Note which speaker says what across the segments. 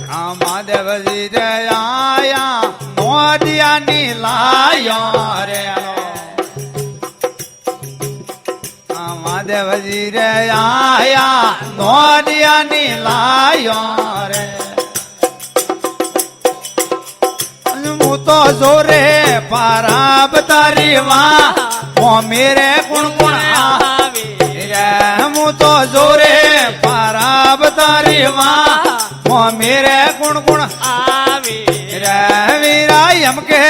Speaker 1: મહાદેવજી રે આયા નોદિયાની લાયો રે મહાદેવજી રે આયા નોદિયાની લાયો રે હું તો જોરે પારાબ તારી માં મેરે ગુણ ગુણ આવે રે હું તો જોરે પારાબ તારી માં મેરે ગુણ ગુણ આવે રે વીરા એમ કે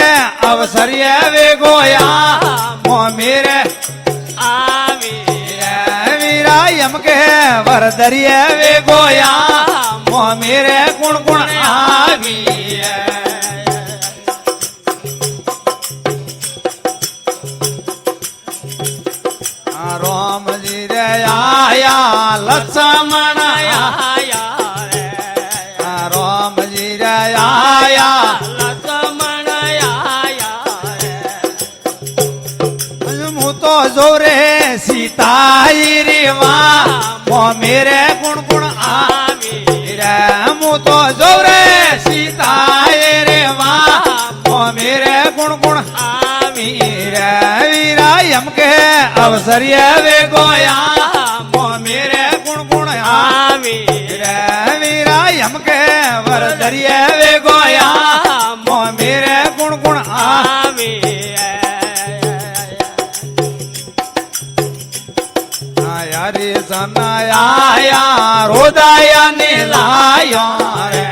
Speaker 1: અવસરિય વે ગોયા મેરે આવે રે વીરા એમ કે વરદરિય વે ગોયા મેરે ગુણ ગુણ આવી રામજી રે આયા લક્ષ્મણ આયા રામજી રે આયા લક્ષ્મણ આયા હું તો જોરે સીતાઈ રેવા મેરે ગુણ ગુણ આવી રે હું તો જોરે સીતાઈ રેવા મેરે ગુણ ગુણ આવી રે વીરા એમ કે અવસરિય વે ગોયા મેરે ગુણ ગુણ આવી રે વીરા એમ કે વરદરિય વે ગોયા મેરે ગુણ ગુણ આવી રે સનાયા રોદાયા ને લાયા રે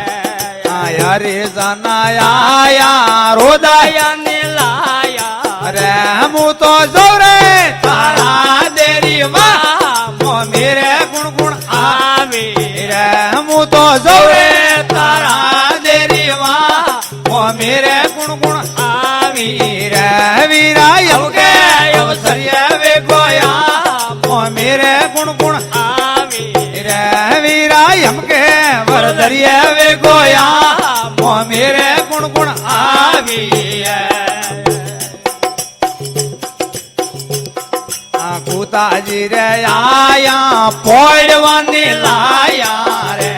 Speaker 1: આયા રે સનાયા રોદાયા ને લાયા રે હું તો જોરે તારા દેરી માં મેરે ગુણ ગુણ આવી રે હું તો જોરે તારા દેરી માં મેરે ગુણ ગુણ આવી રે વીરા એમ કે અવસરિય વે ગોયા મેરે ગુણ ગુણ આવી રે વીરા એમ કે વરદરિય વે ગોયા મેરે ગુણ ગુણ આવી કુતાજી રે આયા પોડવાની લાયા રે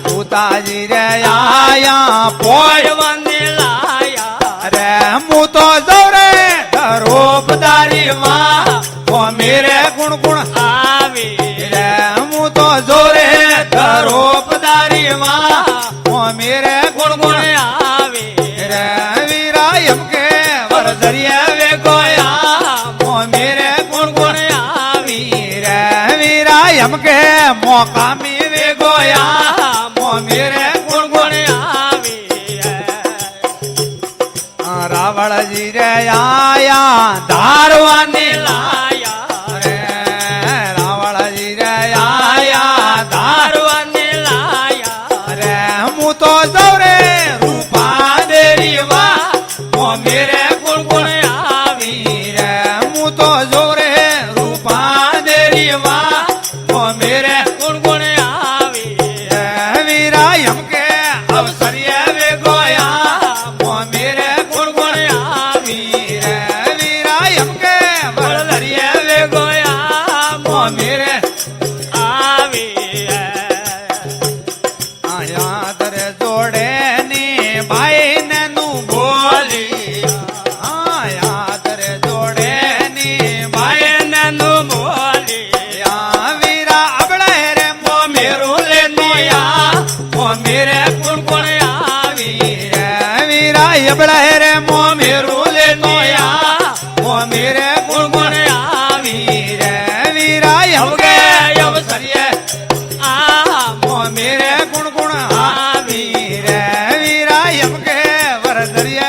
Speaker 1: કુતાજી રે આયા પોડવાની લાયા રે હું તો જોરે ધરોપદારી માં મેરે ગુણ ગુણ આવી રે હું તો જોરે ધરોપદારી માં મેરે ગુણ ગુણ આવી રે વીરા એમ કે વરદરિય વે ગોયા મેરે ગુણ ગુણ આવી રે વીરા એમ કે મોકામી વે ગોયા મેરે ગુણ ગુણ આવી રાવળજી રે આયા ધારવાની લાયા રે રાવળજી રે આયા ધારવાની લાયા રે હું તો જોરે રૂપા દેરી માં મેરે ગુણ ગુણ આવી રે હું તો જોરે રૂપા દેરી માં મેરે ગુણ ગુણ આવી રે વીરા એમ કે અવસરિય વે ગોયા મેરે ગુણ ગુણ આવી રે વીરા એમ કે વરદરિય વે ગોયા મેરે આવી યાદ રે જોડે ની ભાઈ ને નું બોલી યાદ રે જોડે ની ભાઈ ને નું બોલી વીરા અબળે રે મેરું લે નોયા મેરે ગુણ ગુણ આવી રે વીરા અબળે રે મેરું લે નોયા મેરે ગુણ ગુણ આવી રે વીરા એમ કે અવસરિય મેરે ગુણ ગુણ આવી રે વીરા એમ કે વરદરિય